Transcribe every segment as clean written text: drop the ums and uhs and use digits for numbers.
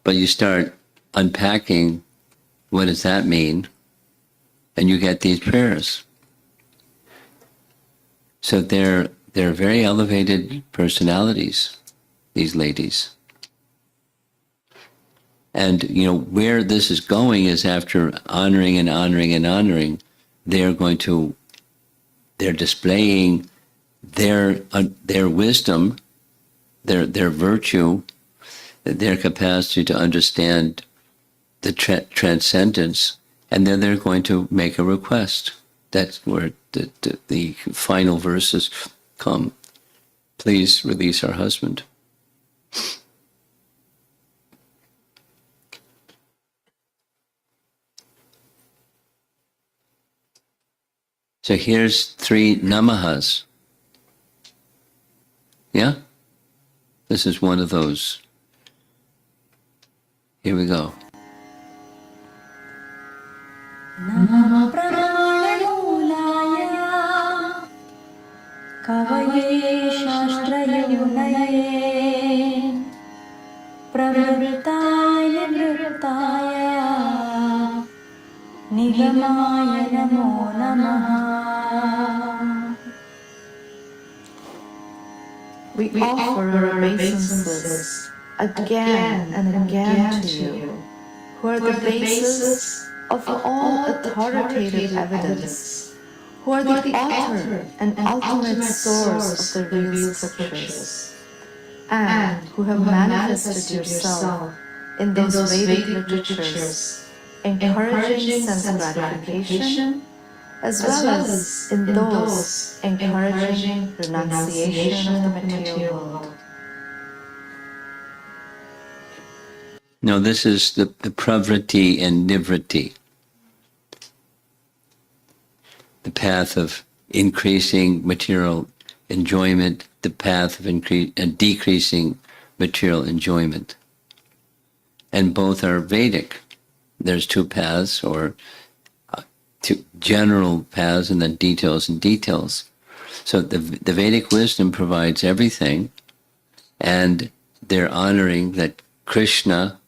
But you start unpacking, what does that mean? And you get these prayers. So they're very elevated personalities, these ladies. And where this is going is, after honoring and honoring and honoring, they're displaying their wisdom, their virtue, their capacity to understand the transcendence, and then they're going to make a request. That's where the final verses come. Please release our husband. So here's 3 namahas. Yeah? This is one of those. Here we go. Namah Pranamulaya Kavaye Shastrayonaye Pravrittaya Nivrittaya Nigamaya Namo Namaha. We offer our obeisances again and again to you, who are the basis of all authoritative evidence, who are the author and ultimate source of the revealed scriptures, and who have manifested yourself in those Vedic literatures, encouraging sense gratification, as well as in those encouraging renunciation of the material world. Now this is the pravriti and nivriti, the path of increasing material enjoyment, the path of decreasing material enjoyment. And both are Vedic. There's 2 paths, or 2 general paths, and then details and details. So the Vedic wisdom provides everything, and they're honoring that Krishna,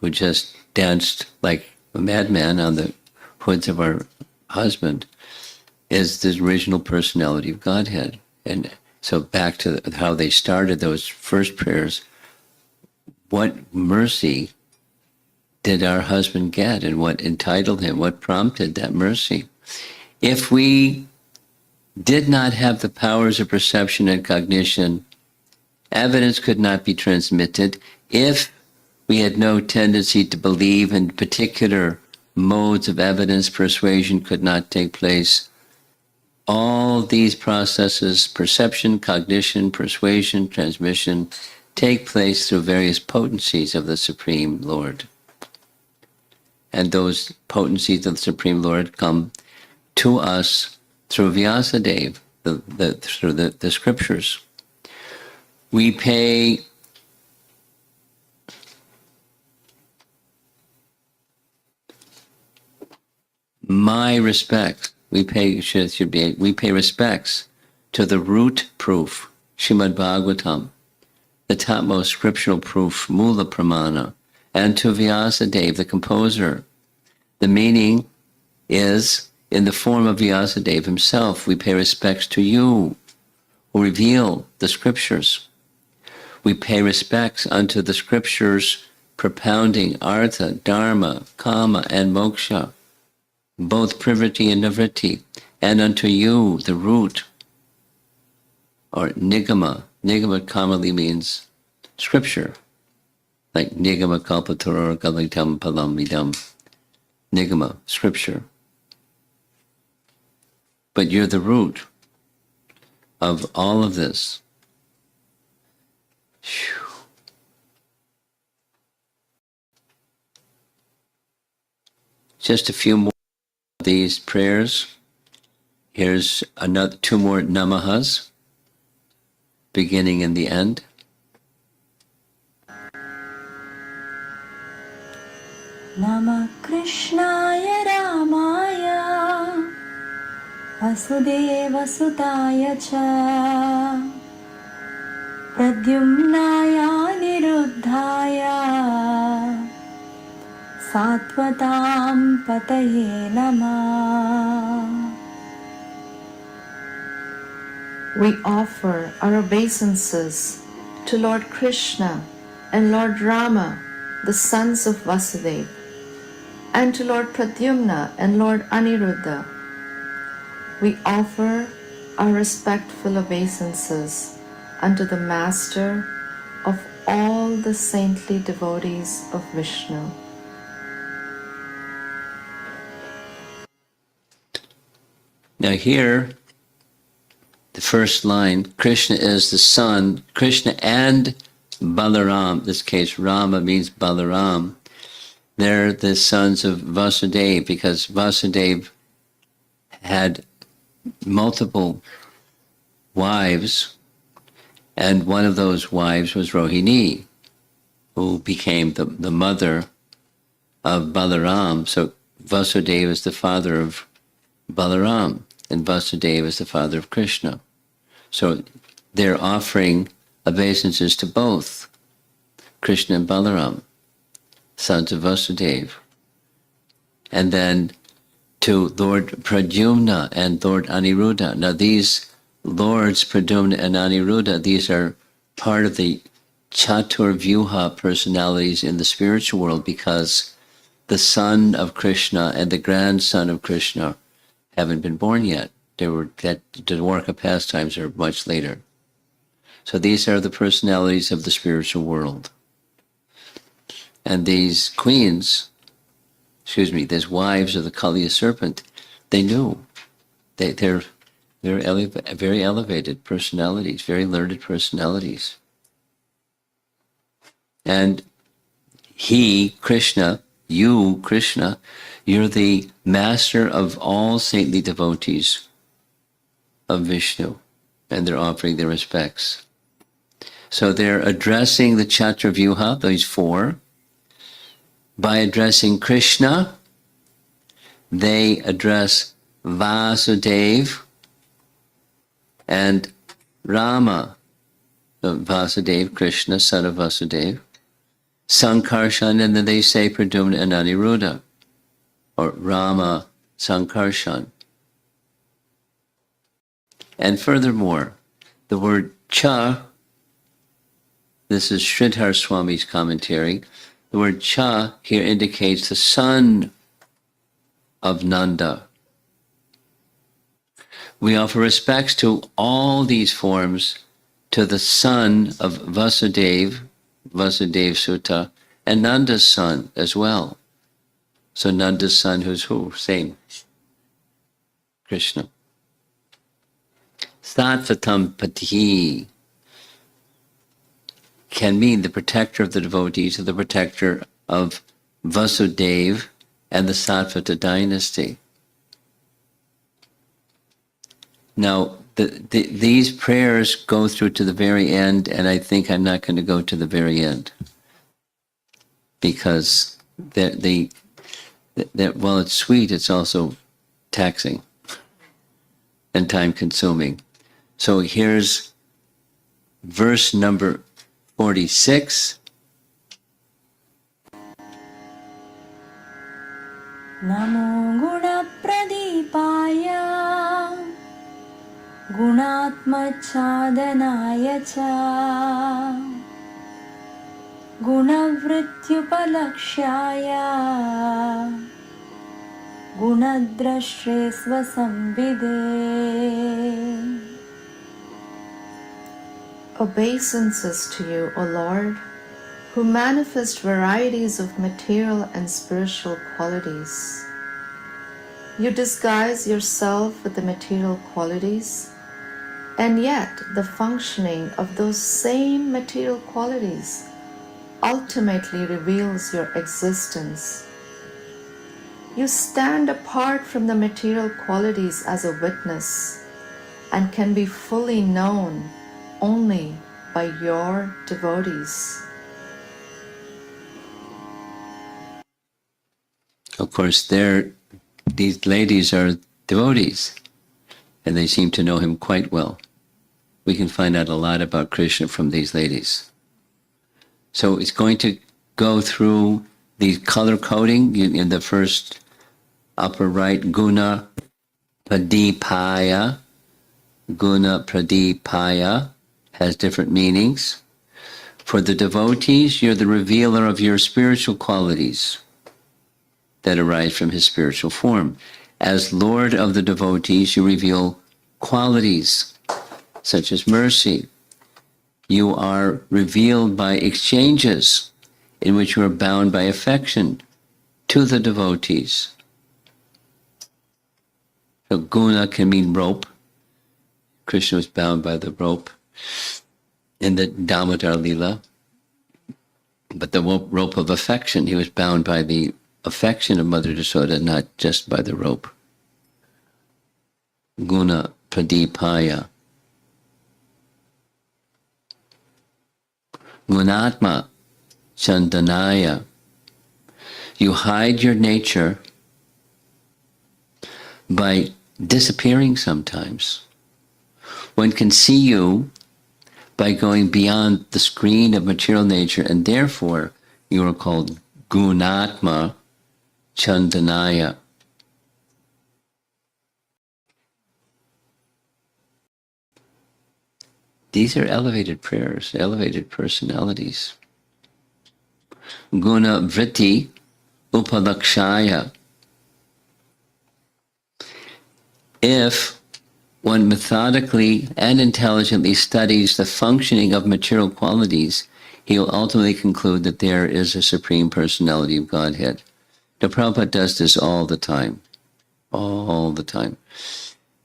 who just danced like a madman on the hoods of our husband, is the original personality of Godhead. And so back to how they started those first prayers, what mercy did our husband get, and what entitled him, what prompted that mercy? If we did not have the powers of perception and cognition, evidence could not be transmitted. If we had no tendency to believe in particular modes of evidence, persuasion could not take place. All these processes, perception, cognition, persuasion, transmission, take place through various potencies of the Supreme Lord. And those potencies of the Supreme Lord come to us through Vyasadeva, through the scriptures. We pay we pay respects to the root proof, Srimad Bhagavatam, the topmost scriptural proof, Mula Pramana, and to Vyasadeva, the composer. The meaning is, in the form of Vyasadeva himself, we pay respects to you, who reveal the scriptures. We pay respects unto the scriptures propounding artha, dharma, kama, and moksha, both pravriti and nivriti, and unto you, the root, or nigama. Nigama commonly means scripture, like nigama kalpatarora galitam palamidam. Nigama, scripture. But you're the root of all of this. Whew. Just a few more of these prayers. Here's 2 more namahas, beginning and the end. Namah Krishnaya Ramaya Vasudeva Sutaya Cha Pradyumnaya Niruddhaya Sattvatam Pataye Namah. We offer our obeisances to Lord Krishna and Lord Rama, the sons of Vasudeva, and to Lord Pradyumna and Lord Aniruddha. We offer our respectful obeisances unto the Master of all the saintly devotees of Vishnu. Now here, the first line, Krishna is the son, Krishna and Balaram, in this case Rama means Balaram. They're the sons of Vasudeva because Vasudeva had multiple wives, and one of those wives was Rohini, who became the mother of Balaram. So Vasudeva is the father of Balaram, and Vasudeva is the father of Krishna. So they're offering obeisances to both Krishna and Balaram, sons of Vasudeva. And then to Lord Pradyumna and Lord Aniruddha. Now these lords, Pradyumna and Aniruddha, these are part of the Chaturvyuha personalities in the spiritual world because the son of Krishna and the grandson of Krishna haven't been born yet. The Dwarka pastimes are much later. So these are the personalities of the spiritual world. And these queens, these wives of the Kaliya serpent, they knew. They're very elevated personalities, very learned personalities. And he, Krishna, you, Krishna, you're the master of all saintly devotees of Vishnu, and they're offering their respects. So they're addressing the Chaturvyuha, those four. By addressing Krishna, they address Vasudeva and Rama, Vasudeva, Krishna, son of Vasudeva, Sankarshan, and then they say Pradyumna and Aniruddha, or Rama Sankarshan. And furthermore, the word cha, this is Sridhar Swami's commentary, the word cha here indicates the son of Nanda. We offer respects to all these forms, to the son of Vasudeva, Vasudeva Sutta, and Nanda's son as well. So Nanda's son, who's who? Same. Krishna. Sattvatam Pati can mean the protector of the devotees, or the protector of Vasudeva and the Sattvata dynasty. Now, these prayers go through to the very end, and I think I'm not going to go to the very end because while it's sweet, it's also taxing and time-consuming. So here's verse number 46. Namo Guna Pradipaya Gunatmachadanaya cha Gunavrityupalakshaya Gunadrashresva Sambhide. Obeisances to you, O Lord, who manifest varieties of material and spiritual qualities. You disguise yourself with the material qualities, and yet the functioning of those same material qualities ultimately reveals your existence. You stand apart from the material qualities as a witness and can be fully known only by your devotees. Of course, these ladies are devotees, and they seem to know him quite well. We can find out a lot about Krishna from these ladies. So it's going to go through the color coding in the first upper right, guna pradipaya. Guna pradipaya has different meanings. For the devotees, you're the revealer of your spiritual qualities that arise from his spiritual form. As Lord of the devotees, you reveal qualities such as mercy. You are revealed by exchanges in which you are bound by affection to the devotees. So guna can mean rope. Krishna was bound by the rope in the Damodar Lila. But the rope of affection, he was bound by the affection of Mother Yasoda, not just by the rope. Guna pradipaya. Gunatma chandanaya. You hide your nature by disappearing sometimes. One can see you by going beyond the screen of material nature, and therefore you are called Gunatma Chandanaya. These are elevated prayers, elevated personalities. Guna Vritti Upalakshaya. If one methodically and intelligently studies the functioning of material qualities, he will ultimately conclude that there is a Supreme Personality of Godhead. The Prabhupada does this all the time,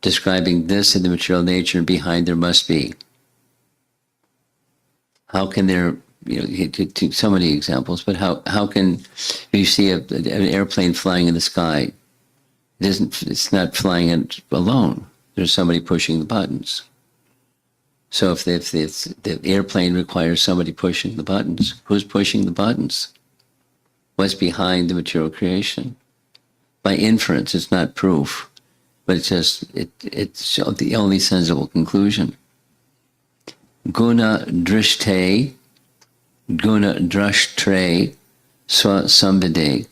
describing this in the material nature, and behind there must be. How can there, so many examples, but how can you see an airplane flying in the sky? It's not flying alone. There's somebody pushing the buttons. So if the airplane requires somebody pushing the buttons, who's pushing the buttons? What's behind the material creation? By inference, it's not proof, but it's the only sensible conclusion. Guna drishte, guna drashtre, sambide.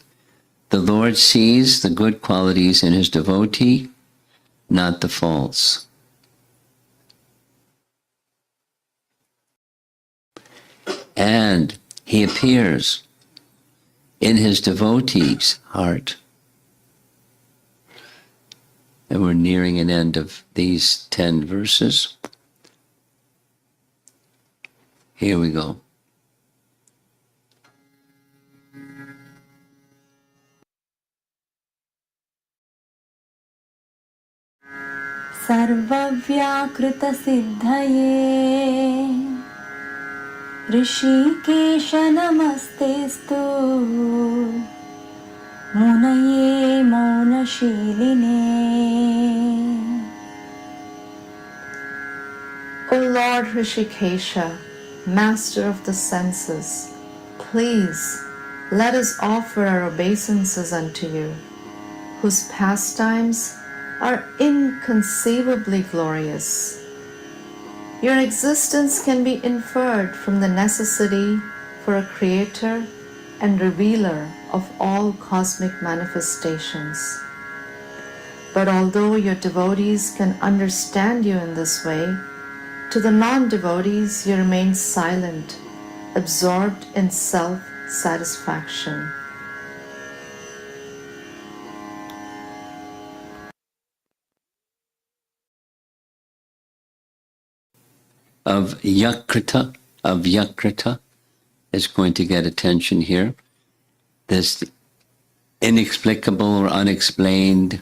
The Lord sees the good qualities in his devotee, not the faults. And he appears in his devotee's heart. And we're nearing an end of these 10 verses. Here we go. सर्वव्याकृतसिद्धये Rishikesh नमस्तेस्तु मुनये मौनशीलिने. O Lord Rishikesha, Master of the senses, please let us offer our obeisances unto you, whose pastimes are inconceivably glorious. Your existence can be inferred from the necessity for a creator and revealer of all cosmic manifestations. But although your devotees can understand you in this way, to the non-devotees you remain silent, absorbed in self-satisfaction. Avyakrita is going to get attention here. This inexplicable or unexplained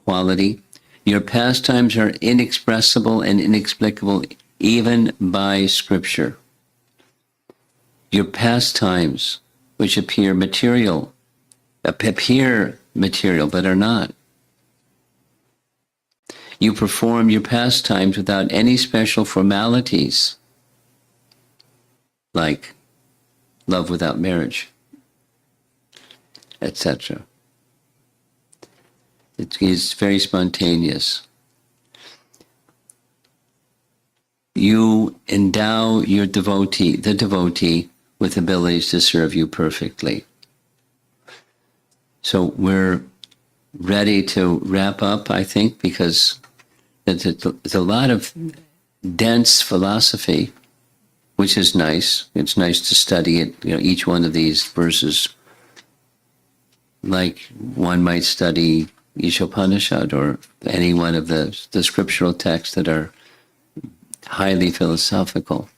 quality. Your pastimes are inexpressible and inexplicable even by Scripture. Your pastimes, which appear material but are not. You perform your pastimes without any special formalities, like love without marriage, etc. It is very spontaneous. You endow your devotee, the devotee, with abilities to serve you perfectly. So we're ready to wrap up, I think, because it's a lot of dense philosophy, which is nice. It's nice to study it, each one of these verses, like one might study Ishopanishad or any one of the scriptural texts that are highly philosophical.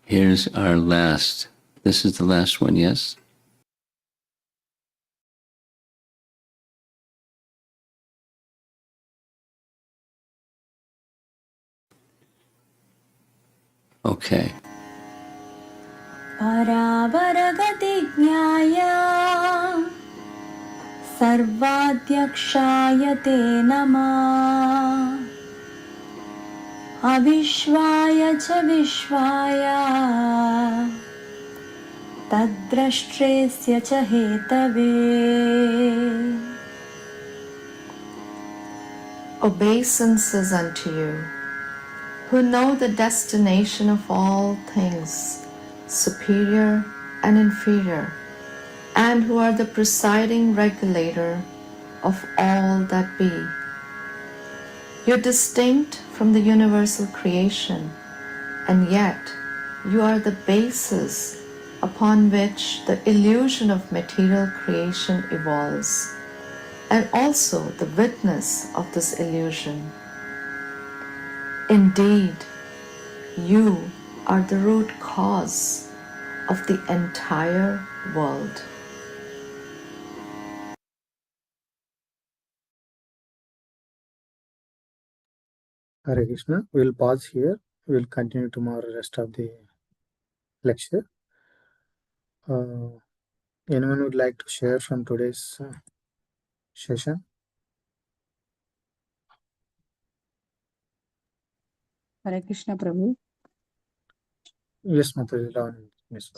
Here's our last. This is the last one, yes? Okay. परावरगतिज्ञाय सर्वाध्यक्षाय ते नमः अविश्वाय च विश्वाय तद्द्रष्ट्रेस्य च Hathaway Obeisances unto you, who know the destination of all things, superior and inferior, and who are the presiding regulator of all that be. You're distinct from the universal creation, and yet you are the basis upon which the illusion of material creation evolves, and also the witness of this illusion. Indeed, you are the root cause of the entire world. Hare Krishna. We'll pause here. We'll continue tomorrow rest of the lecture. Anyone would like to share from today's session? Hare Krishna Prabhu. Yes, Mataji. Yes,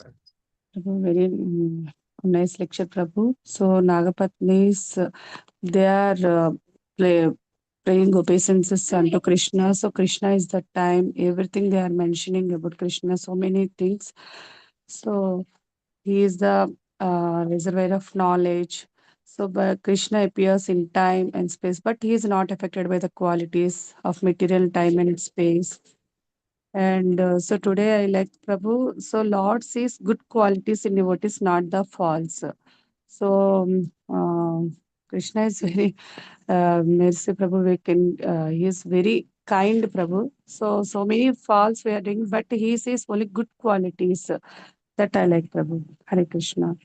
Prabhu, very nice lecture, Prabhu. So Nagapatnis, they are praying obeisances unto Krishna. So Krishna is the time, everything they are mentioning about Krishna, so many things. So he is the reservoir of knowledge. So but Krishna appears in time and space, but he is not affected by the qualities of material time and space. And so today I like Prabhu. So Lord sees good qualities in devotees, not the false. So Krishna is very mercy Prabhu. We can he is very kind Prabhu. So many faults we are doing, but he sees only good qualities. That I like Prabhu. Hare Krishna.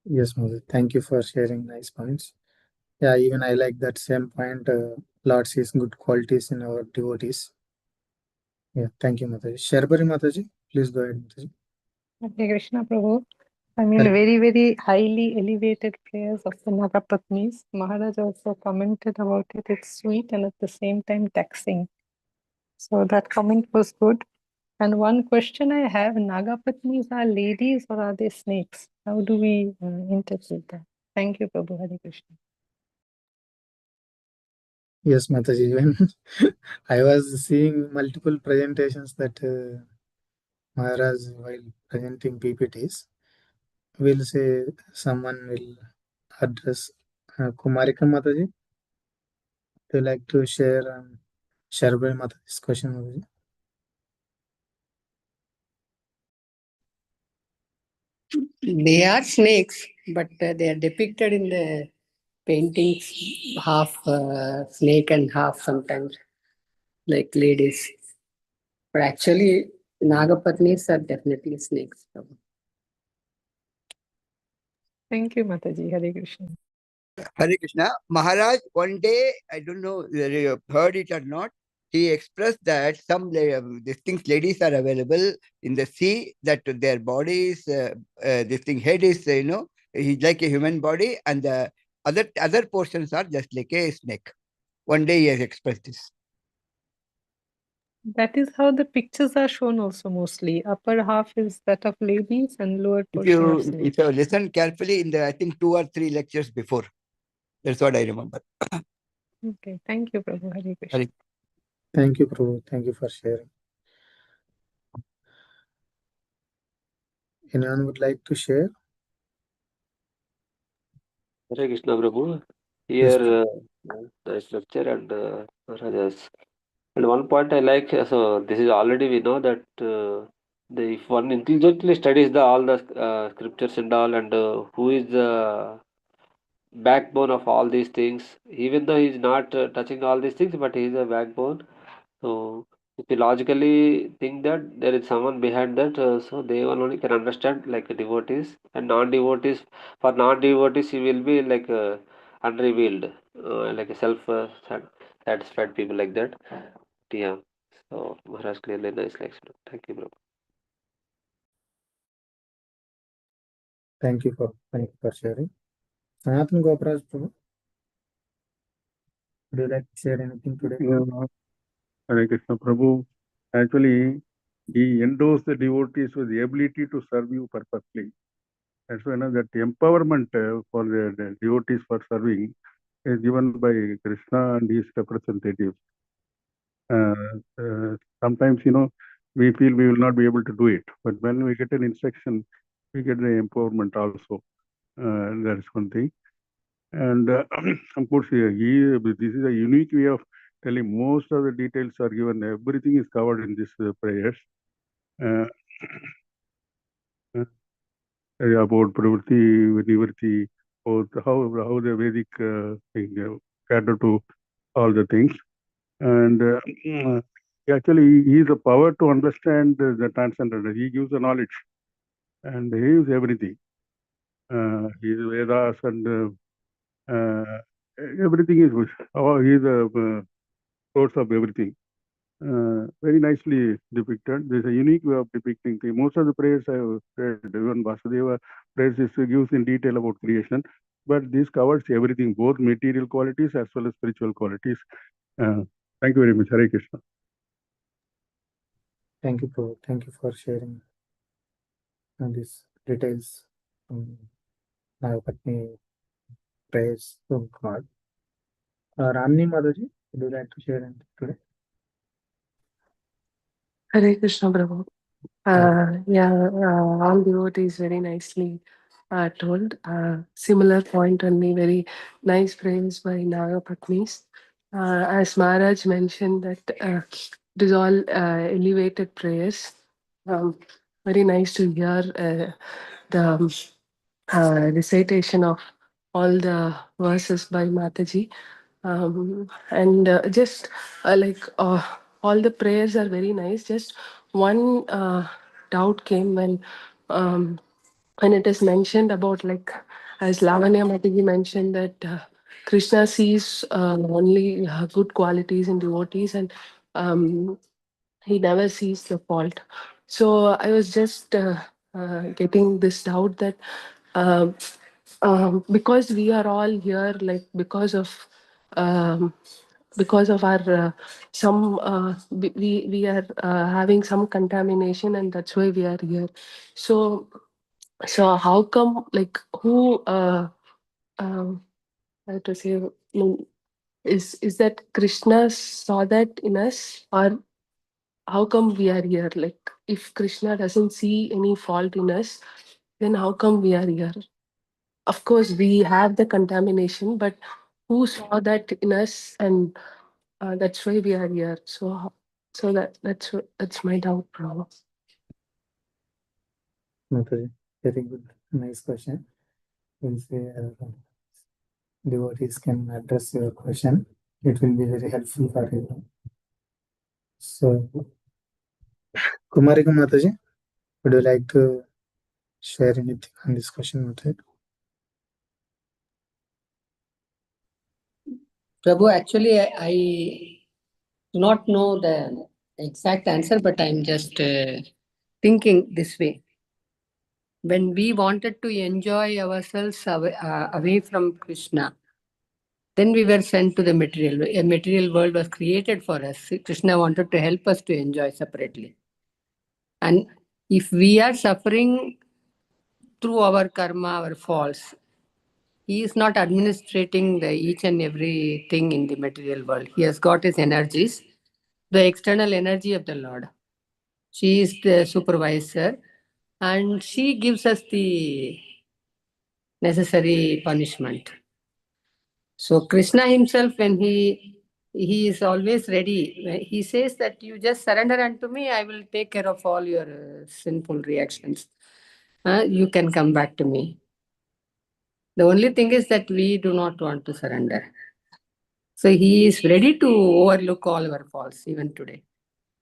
Yes, Mataji. Thank you for sharing nice points. Yeah, even I like that same point. Lord sees good qualities in our devotees. Yeah, thank you, Mataji. Sharbari Mataji, please go ahead, Mataji. Hare Krishna Prabhu. I mean, Hare- very, very highly elevated prayers of the Nagapatnis. Maharaj also commented about it. It's sweet and at the same time taxing. So that comment was good. And one question I have, Nagapatnis are ladies or are they snakes? How do we interpret that? Thank you, Prabhu. Hare Krishna. Yes, Mataji. Even I was seeing multiple presentations that Maharaj, while presenting PPTs, will say someone will address Kumarika Mataji. They like to share Sharbari Mataji's question, Mataji. They are snakes, but they are depicted in the paintings half snake and half sometimes like ladies. But actually, Nagapatnis are definitely snakes. Thank you, Mataji. Hare Krishna. Hare Krishna. Maharaj, one day, I don't know whether you have heard it or not, he expressed that some these things, ladies are available in the sea, that their bodies, this thing, head is, he's like a human body, and the other portions are just like a snake. One day he has expressed this. That is how the pictures are shown also mostly. Upper half is that of ladies and lower If portion you, of snakes. if you listen carefully in the, I think 2 or 3 lectures before, that's what I remember. Okay, thank you, Prabhu. Hare Krishna. Hare Thank you, Prabhu. Thank you for sharing. Anyone would like to share? Hare Krishna Prabhu. Yes, Here, the structure and Maharajas. And one point I like, so this is already we know that if one intelligently studies all the scriptures and all, and who is the backbone of all these things, even though he is not touching all these things, but he is a backbone. So if you logically think that there is someone behind that, so they only can understand like devotees and non-devotees. For non-devotees, he will be like unrevealed, like a self-satisfied people like that. Yeah. So Maharaj clearly nice explanation. Thank you, bro. thank you for sharing. Sanatan Gopiraj, Prabhu, would you like to share anything today? Yeah, Hare Krishna Prabhu. Actually, he endows the devotees with the ability to serve you purposely. That's why that empowerment for the devotees for serving is given by Krishna and his representatives. Sometimes, we feel we will not be able to do it, but when we get an instruction, we get the empowerment also. That is one thing. And of course, this is a unique way of telling. Most of the details are given. Everything is covered in this prayers. About pravritti, nivritti, about how the Vedic thing cater to all the things. And actually, he is the power to understand the transcendental. He gives the knowledge, and he is everything. He is Vedas and everything is. He is the source of everything. Very nicely depicted. There's a unique way of depicting things. Most of the prayers I have read, even Vasudeva prayers gives in detail about creation, but this covers everything, both material qualities as well as spiritual qualities. Thank you very much. Hare Krishna. Thank you, Prabhu. Thank you for sharing these details from Nagapatni prayers from God. Ramni Madaji, would you like to share anything today? Hare Krishna Prabhu. All devotees very nicely told. Similar point only, very nice praise by Naga Patnis. As Maharaj mentioned that it is all elevated prayers. Very nice to hear the recitation of all the verses by Mataji. And just all the prayers are very nice. Just one doubt came when it is mentioned about, like, as Lavanya Mataji mentioned, that Krishna sees only good qualities in devotees, and he never sees the fault. So I was just getting this doubt that uh, because we are all here, like, um, because of our some we are having some contamination, and that's why we are here. So how come, like, who I have to say, is that Krishna saw that in us, or how come we are here? Like, if Krishna doesn't see any fault in us, then how come we are here? Of course, we have the contamination, but who saw that in us, and that's why we are here. So that's my doubt, bro. Mataji, very good. Nice question. We'll say devotees can address your question. It will be very helpful for you. So, Kumarika Mataji, would you like to share anything on this question, Mataji? Prabhu, actually, I do not know the exact answer, but I'm just thinking this way. When we wanted to enjoy ourselves away from Krishna, then we were sent to the material. A material world was created for us. Krishna wanted to help us to enjoy separately. And if we are suffering through our karma, our faults, he is not administrating each and everything in the material world. He has got his energies. the external energy of the Lord. She is the supervisor and she gives us the necessary punishment. So Krishna himself, when he is always ready, he says that you just surrender unto me, I will take care of all your sinful reactions. You can come back to me. The only thing is that we do not want to surrender. So he is ready to overlook all our faults even today.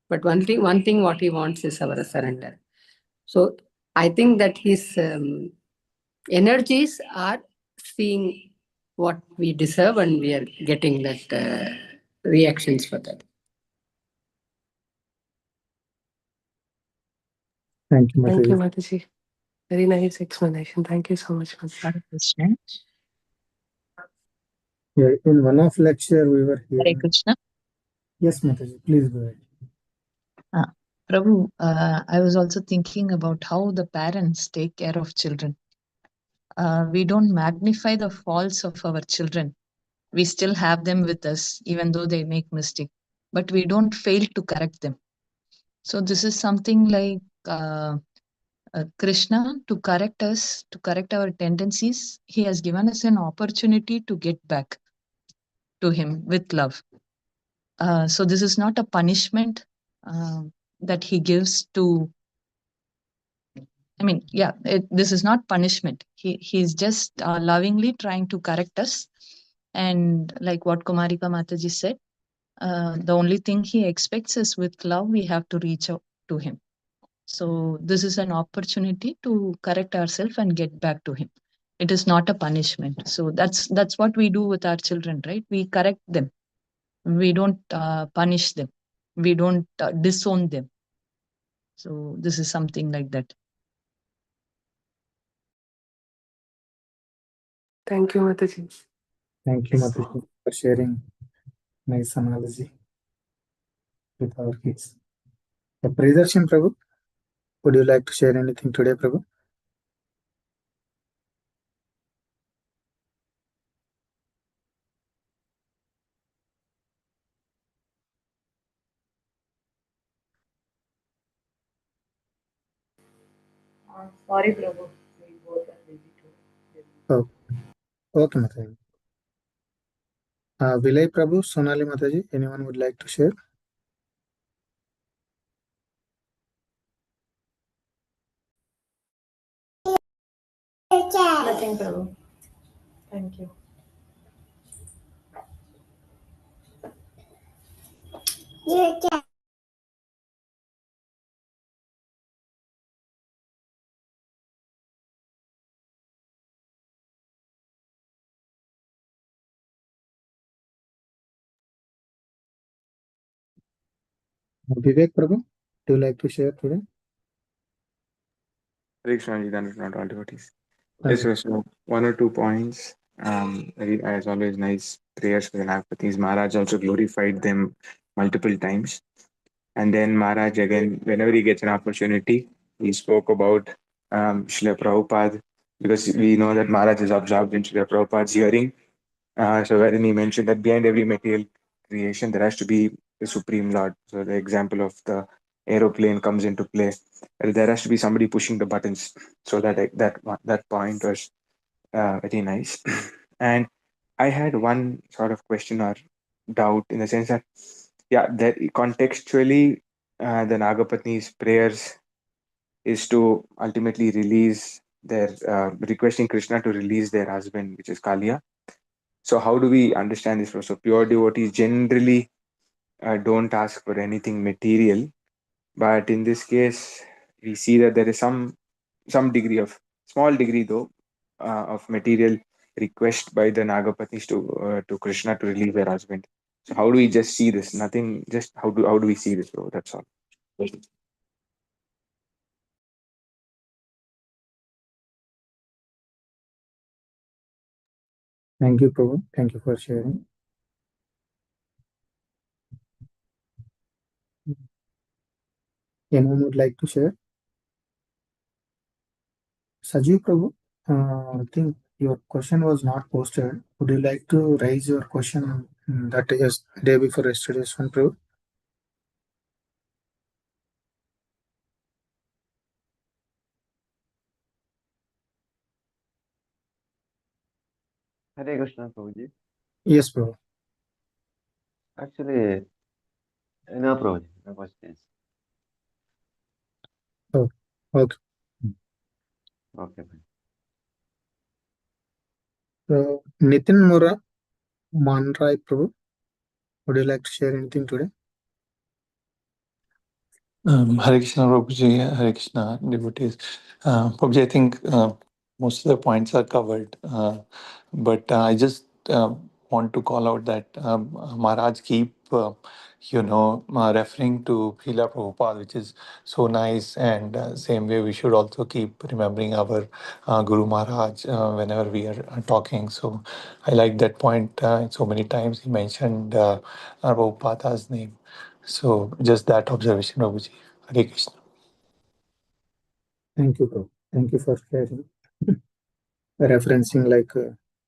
But one thing what he wants is our surrender. So I think that his energies are seeing what we deserve and we are getting that reactions for that. Thank you, Thank you, Mataji. Mataji. Very nice explanation. Thank you so much, Mataji. Hare Krishna. Yeah, in one of lecture we were Hare hearing. Krishna. Yes, Mataji, please go ahead. Prabhu, I was also thinking about how the parents take care of children. We don't magnify the faults of our children. We still have them with us, even though they make mistake. But we don't fail to correct them. So this is something like Krishna to correct us, to correct our tendencies. He has given us an opportunity to get back to him with love. So this is not a punishment that he gives to. I mean, yeah, this is not punishment. He's just lovingly trying to correct us. And like what Kumarika Mataji said, the only thing he expects is with love, we have to reach out to him. So this is an opportunity to correct ourselves and get back to him. It is not a punishment. So that's what we do with our children, right? We correct them. We don't punish them. We don't disown them. So this is something like that. Thank you, Mataji. Thank you, Mataji, for sharing nice analogy with our kids. Priyadarshan Prabhu, would you like to share anything today, Prabhu? Sorry, Prabhu. We both are busy too. Oh, okay, Mataji. Vilay Prabhu, Sonali Mataji, anyone would like to share? Nothing, Prabhu. Thank you. Vivek Prabhu, do you like to share today? Krishna, not all devotees. Okay. Yes, so 1 or 2 points. As always, nice prayers for the Nagpatis. Maharaj also glorified them multiple times. And then Maharaj, again, whenever he gets an opportunity, he spoke about Srila Prabhupada, because we know that Maharaj is absorbed in Srila Prabhupada's hearing. So wherein he mentioned that behind every material creation, there has to be the Supreme Lord. So the example of the aeroplane comes into play. There has to be somebody pushing the buttons. So that point was very nice. And I had one sort of question or doubt in the sense that, yeah, that contextually, the Nagapatni's prayers is to ultimately release their, requesting Krishna to release their husband, which is Kalia. So how do we understand this? So pure devotees generally don't ask for anything material, but in this case, we see that there is some degree of, small degree though, of material request by the Nagapatnis to Krishna to release their husband. So how do we just see this? Nothing. Just how do we see this, bro? That's all. Thank you, Prabhu. Thank you for sharing. Anyone would like to share? Sajiv Prabhu, I think your question was not posted. Would you like to raise your question that is day before yesterday's one, Prabhu? Hare Krishna, Prabhuji. Yes, Prabhu. Actually, no, Prabhuji, no questions. Oh, okay. Okay. So, Nitin Mura Manrai Prabhu, would you like to share anything today? Hare Krishna, Prabhuji, Hare Krishna, devotees. Prabhuji, I think most of the points are covered, but I just want to call out that Maharaj keep, referring to Srila Prabhupada, which is so nice, and same way we should also keep remembering our Guru Maharaj whenever we are talking. So I like that point. So many times he mentioned Prabhupada's name. So just that observation, Prabhuji. Hare Krishna. Thank you, Prabhu. Thank you for sharing. Referencing like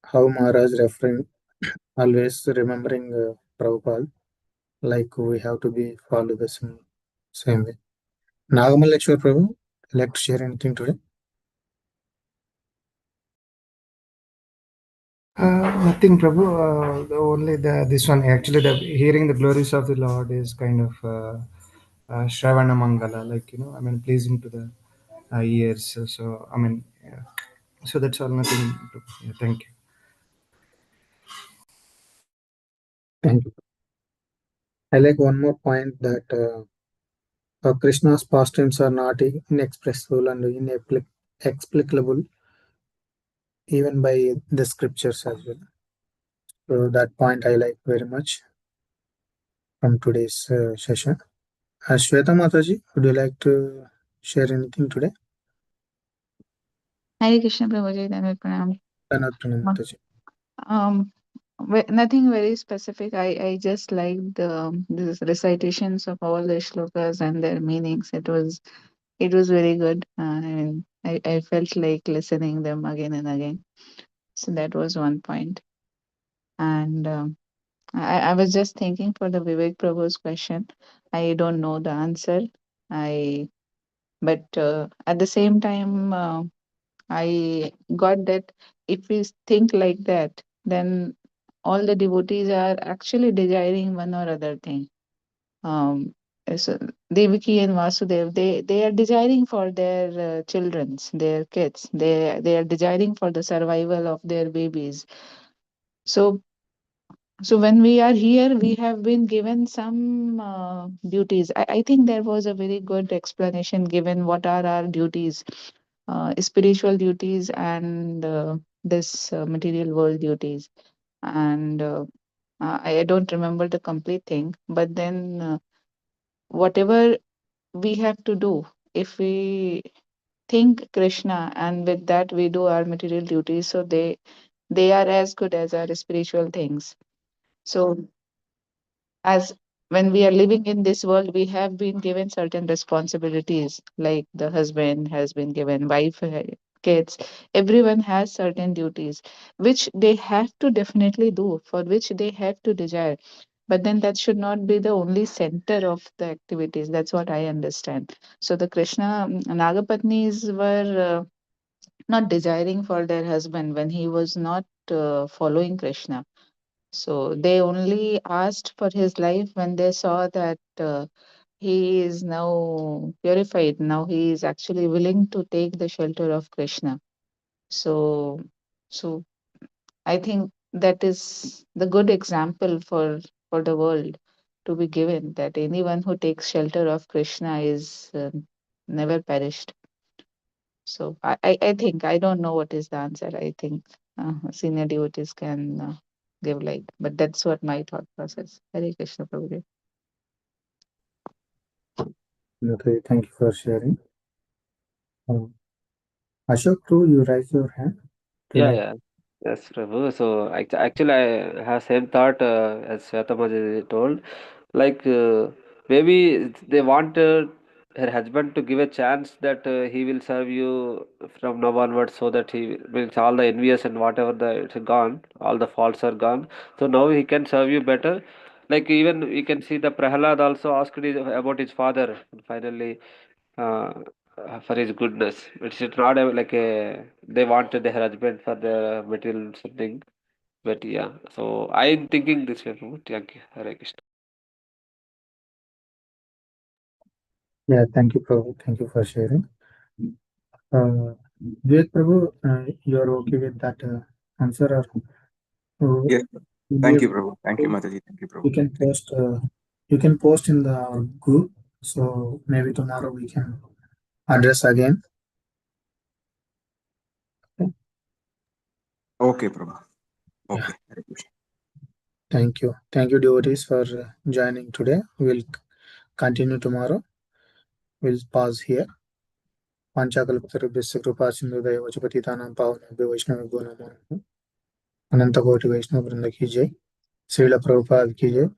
how Maharaj referring, always remembering Prabhupada, like we have to be follow the same way. Nagamaleshwar Prabhu, like to share anything today? Nothing, Prabhu. Only this one. Actually, the hearing the glories of the Lord is kind of Shravana Mangala, like I mean, pleasing to the ears. So I mean, yeah. So that's all. Nothing. Yeah, thank you. Thank you. I like one more point that Krishna's pastimes are not inexpressible and inexplicable even by the scriptures as well. So that point I like very much from today's session. Shweta Mataji, would you like to share anything today? Hare Krishna Prabhuji, Dandavat Pranam. Dhanat Mataji. Um, Nothing very specific. I just liked the recitations of all the shlokas and their meanings. It was very good. I felt like listening them again and again. So that was one point. And I was just thinking for the Vivek Prabhu's question. I don't know the answer. I but at the same time, I got that if we think like that, then all the devotees are actually desiring one or other thing. Um, so Devaki and Vasudev, they are desiring for their childrens, their kids. They are desiring for the survival of their babies. So so when we are here, we have been given some duties. I think there was a very good explanation given what are our duties, spiritual duties and this material world duties. And I don't remember the complete thing, but then whatever we have to do, if we think Krishna and with that we do our material duties, so they are as good as our spiritual things. So as when we are living in this world, we have been given certain responsibilities, like the husband has been given, wife, kids. Everyone has certain duties, which they have to definitely do, for which they have to desire. But then that should not be the only center of the activities. That's what I understand. So the Krishna Nagapatnis were not desiring for their husband when he was not following Krishna, so they only asked for his life when they saw that he is now purified. Now he is actually willing to take the shelter of Krishna. So, so I think that is the good example for the world to be given that anyone who takes shelter of Krishna is never perished. So I think I don't know what is the answer. I think senior devotees can give light, but that's what my thought process. Hare Krishna Prabhuji. Okay, thank you for sharing. Ashok, too, you raise your hand. Would you Yeah, like? yeah. Yes, Prabhu. So actually, I have same thought as Shwetamaji told. Like maybe they want her husband to give a chance that he will serve you from now onwards, so that he means all the envious and whatever the it's gone, all the faults are gone. So now he can serve you better. Like even we can see the Prahalad also asked about his father. And finally, uh, for his goodness. It's not like a they want their husband for the material something. But yeah, so I'm thinking this way, Prabhu. Thank you. Hare Krishna. Yeah, thank you, Prabhu. Thank you for sharing. Vivek Prabhu, you're okay with that answer, or Yes. Thank you, Prabhu. Thank you, Mataji. Thank you, Prabhu. you can post in the group, so maybe tomorrow we can address again. Okay, Prabhu. Okay. Yeah. Thank you, devotees, for joining today. We'll continue tomorrow. We'll pause here. पांचाकल्पतरुभ्यश्च कृपा सिन्धुभ्यो च पतितानां पावनेभ्यो वैष्णवेभ्यो नमो नमः। अनंत कोटि वैष्णव वृंद की जय। श्रील प्रभुपाद की जय।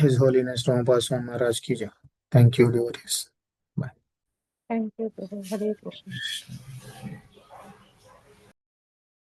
His Holiness Prabhupada Swami Maharaj ki jai. Thank you, devotees. Bye. Thank you, Prabhu. Hare Krishna.